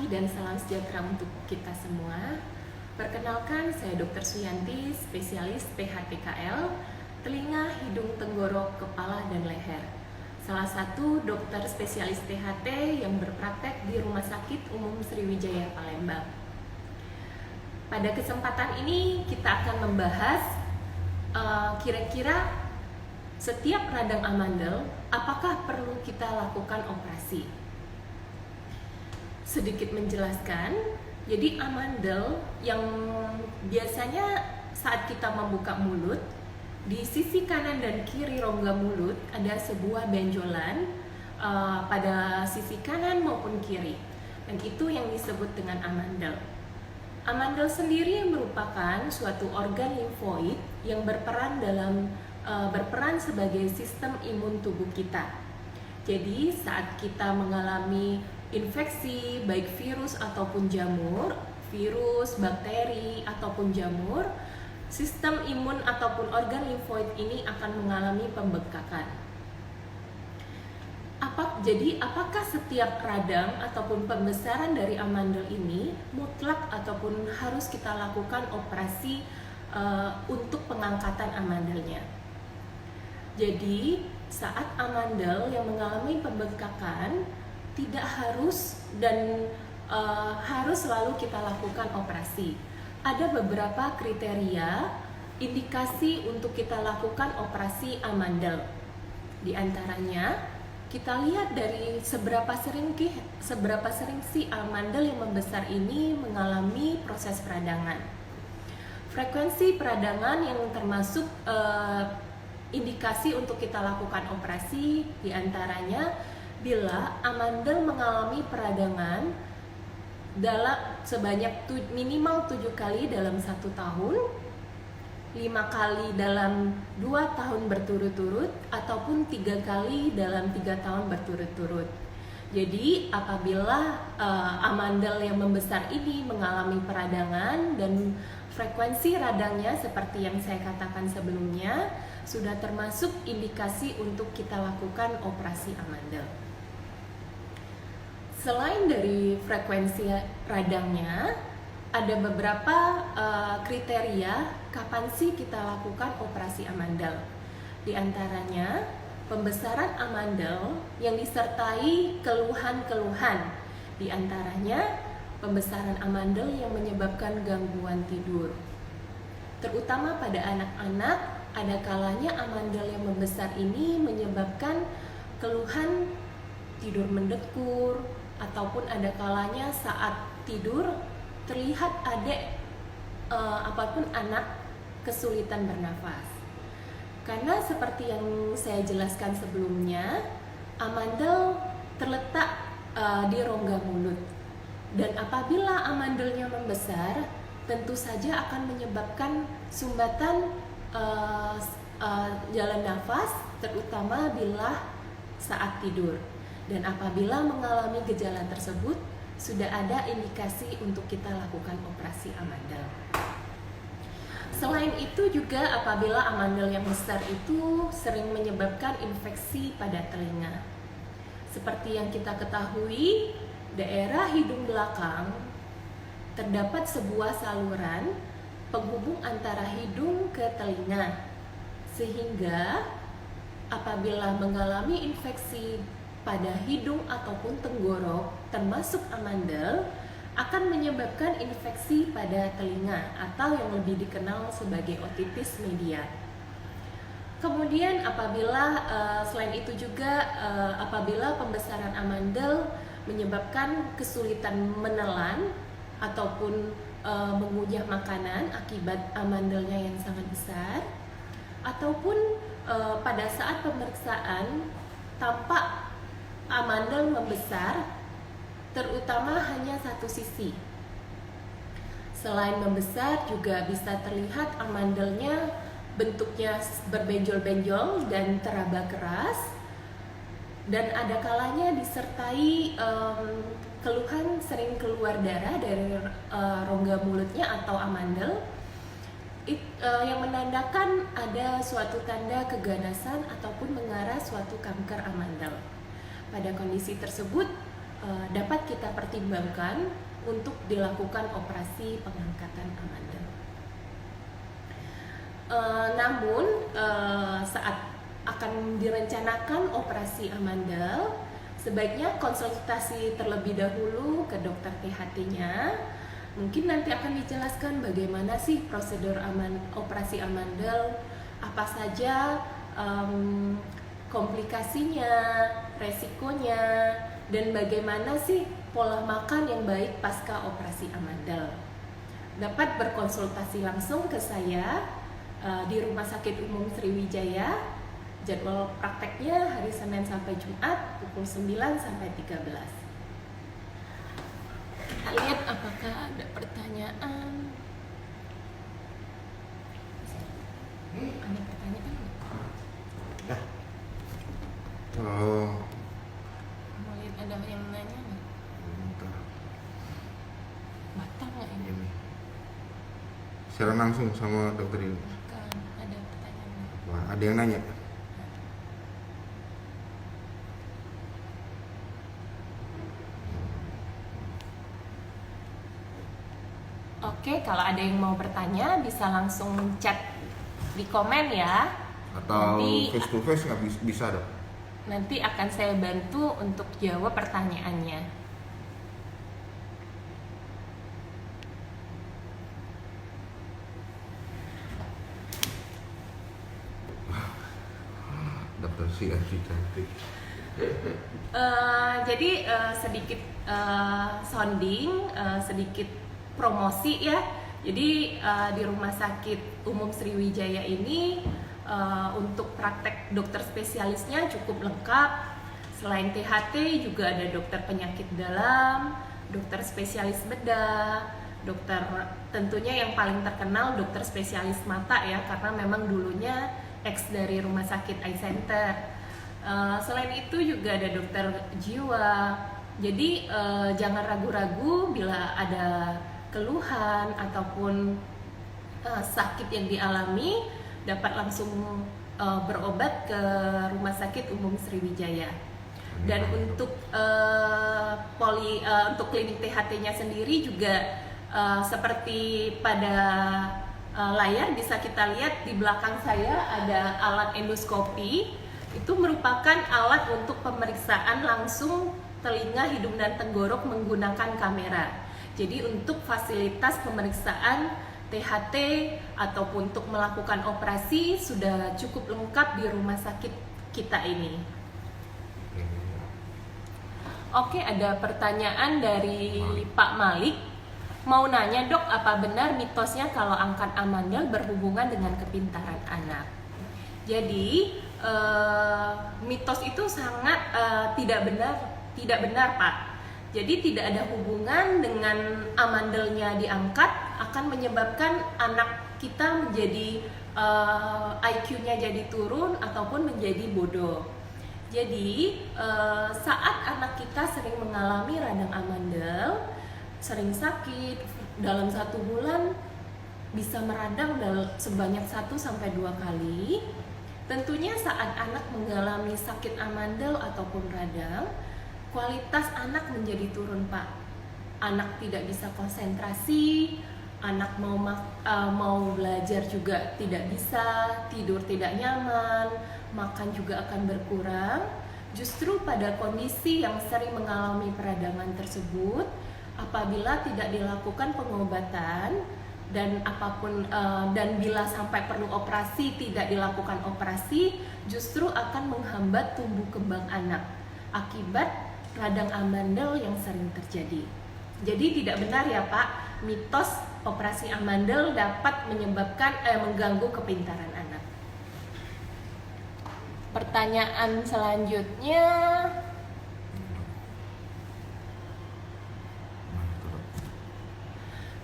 pagi dan salam sejahtera untuk kita semua. Perkenalkan, saya Dr. Suyanti, spesialis PHTKL, telinga, hidung, tenggorok, kepala, dan leher. Salah satu dokter spesialis THT yang berpraktek di Rumah Sakit Umum Sriwijaya Palembang. Pada kesempatan ini kita akan membahas kira-kira setiap radang amandel, apakah perlu kita lakukan operasi? Sedikit menjelaskan, jadi amandel yang biasanya saat kita membuka mulut, di sisi kanan dan kiri rongga mulut ada sebuah benjolan pada sisi kanan maupun kiri, dan itu yang disebut dengan amandel. Amandel sendiri merupakan suatu organ limfoid yang berperan sebagai sistem imun tubuh kita. Jadi saat kita mengalami infeksi baik virus ataupun jamur, virus, bakteri ataupun jamur, sistem imun ataupun organ limfoid ini akan mengalami pembengkakan. Jadi apakah setiap radang ataupun pembesaran dari amandel ini mutlak ataupun harus kita lakukan operasi untuk pengangkatan amandelnya? Jadi saat amandel yang mengalami pembengkakan tidak harus dan harus selalu kita lakukan operasi. Ada beberapa kriteria indikasi untuk kita lakukan operasi amandel. Di antaranya kita lihat dari seberapa sering sih amandel yang membesar ini mengalami proses peradangan. Frekuensi peradangan yang termasuk indikasi untuk kita lakukan operasi di antaranya bila amandel mengalami peradangan sebanyak minimal 7 kali dalam 1 tahun, 5 kali dalam 2 tahun berturut-turut, ataupun 3 kali dalam 3 tahun berturut-turut. Jadi apabila amandel yang membesar ini mengalami peradangan dan frekuensi radangnya seperti yang saya katakan sebelumnya, sudah termasuk indikasi untuk kita lakukan operasi amandel. Selain dari frekuensi radangnya, ada beberapa kriteria kapan sih kita lakukan operasi amandel. Di antaranya, pembesaran amandel yang disertai keluhan-keluhan. Di antaranya, pembesaran amandel yang menyebabkan gangguan tidur. Terutama pada anak-anak, ada kalanya amandel yang membesar ini menyebabkan keluhan tidur mendekur, ataupun ada kalanya saat tidur terlihat anak kesulitan bernafas. Karena seperti yang saya jelaskan sebelumnya, amandel terletak di rongga mulut, dan apabila amandelnya membesar, tentu saja akan menyebabkan sumbatan jalan nafas, terutama bila saat tidur. Dan apabila mengalami gejala tersebut, sudah ada indikasi untuk kita lakukan operasi amandel. Selain itu juga apabila amandel yang besar itu sering menyebabkan infeksi pada telinga. Seperti yang kita ketahui, daerah hidung belakang terdapat sebuah saluran penghubung antara hidung ke telinga. Sehingga apabila mengalami infeksi pada hidung ataupun tenggorok termasuk amandel, akan menyebabkan infeksi pada telinga atau yang lebih dikenal sebagai otitis media. Kemudian selain itu juga apabila pembesaran amandel menyebabkan kesulitan menelan ataupun mengunyah makanan akibat amandelnya yang sangat besar, ataupun pada saat pemeriksaan tampak amandel membesar, terutama hanya satu sisi. Selain membesar, juga bisa terlihat amandelnya bentuknya berbenjol-benjol dan teraba keras, dan ada kalanya disertai keluhan sering keluar darah dari rongga mulutnya atau amandel, yang menandakan ada suatu tanda keganasan ataupun mengarah suatu kanker amandel. Pada kondisi tersebut dapat kita pertimbangkan untuk dilakukan operasi pengangkatan amandel. Namun saat akan direncanakan operasi amandel, sebaiknya konsultasi terlebih dahulu ke dokter THT-nya. Mungkin nanti akan dijelaskan bagaimana sih prosedur operasi amandel, apa saja komplikasinya, resikonya, dan bagaimana sih pola makan yang baik pasca operasi amandel. Dapat berkonsultasi langsung ke saya di Rumah Sakit Umum Sriwijaya. Jadwal prakteknya hari Senin sampai Jumat pukul 9 sampai 13. Kita lihat apakah ada pertanyaan. Ada pertanyaan nggak? Mau lihat ada yang nanya nggak? Batal nggak ini? Secara langsung sama dokter ini. Bukan, ada pertanyaan nggak? Wah, ada yang nanya. Oke, kalau ada yang mau bertanya bisa langsung chat di komen ya. Atau Nanti face to face nggak bisa dong? nanti akan saya bantu untuk jawab pertanyaannya. Dokter si Anji cantik. Jadi sedikit sounding, sedikit promosi ya. Jadi di Rumah Sakit Umum Sriwijaya ini untuk praktek dokter spesialisnya cukup lengkap. Selain THT juga ada dokter penyakit dalam, dokter spesialis bedah, dokter tentunya yang paling terkenal dokter spesialis mata ya, karena memang dulunya ex dari Rumah Sakit Eye Center. Selain itu juga ada dokter jiwa. Jadi jangan ragu-ragu bila ada keluhan ataupun sakit yang dialami, dapat langsung berobat ke Rumah Sakit Umum Sriwijaya. Dan untuk untuk klinik THT-nya sendiri juga seperti pada layar bisa kita lihat di belakang saya ada alat endoskopi. Itu merupakan alat untuk pemeriksaan langsung telinga, hidung, dan tenggorok menggunakan kamera. Jadi untuk fasilitas pemeriksaan THT ataupun untuk melakukan operasi sudah cukup lengkap di rumah sakit kita ini. Oke, ada pertanyaan dari Pak Malik. Mau nanya dok, apa benar mitosnya kalau angkat amandel berhubungan dengan kepintaran anak? Jadi mitos itu sangat tidak benar Pak. Jadi tidak ada hubungan dengan amandelnya diangkat akan menyebabkan anak kita menjadi IQ-nya jadi turun ataupun menjadi bodoh. Jadi saat anak kita sering mengalami radang amandel, sering sakit, dalam 1 bulan bisa meradang sebanyak 1-2 kali. Tentunya saat anak mengalami sakit amandel ataupun radang, kualitas anak menjadi turun Pak. Anak tidak bisa konsentrasi, anak mau belajar juga tidak bisa, tidur tidak nyaman, makan juga akan berkurang. Justru pada kondisi yang sering mengalami peradangan tersebut, apabila tidak dilakukan pengobatan dan bila sampai perlu operasi tidak dilakukan operasi, justru akan menghambat tumbuh kembang anak akibat radang amandel yang sering terjadi. Jadi tidak benar ya Pak, mitos operasi amandel dapat menyebabkan mengganggu kepintaran anak. Pertanyaan selanjutnya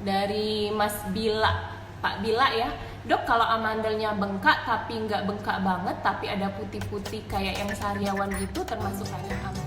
dari Mas Bila, Pak Bila ya. Dok, kalau amandelnya bengkak tapi nggak bengkak banget, tapi ada putih-putih kayak yang sariawan gitu, termasuk radang amandel?